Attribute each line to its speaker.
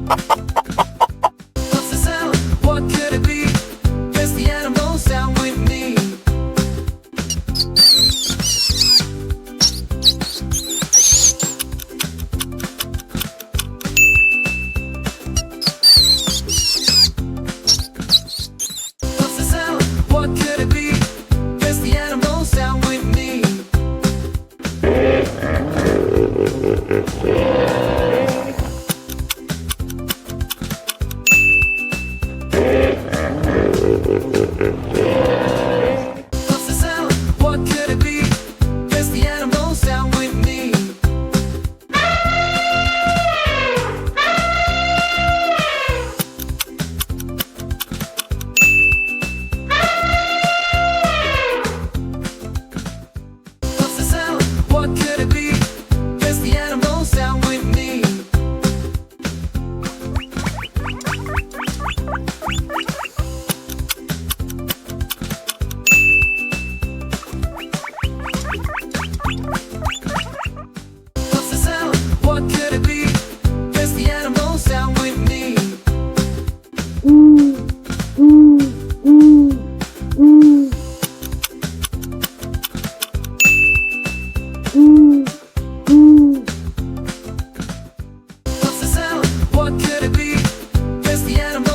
Speaker 1: What's the sound? What could it be? It's the animal sound with me. What's the sound? What could it be? It's the animal sound with me. What's the sound? What could it be? It's the animal sound with me. What's the sound? What could it be? It's the animal sound with me. What's the sound? What could it be? It's the animal sound with me. What's the sound? What could it be? It's the animal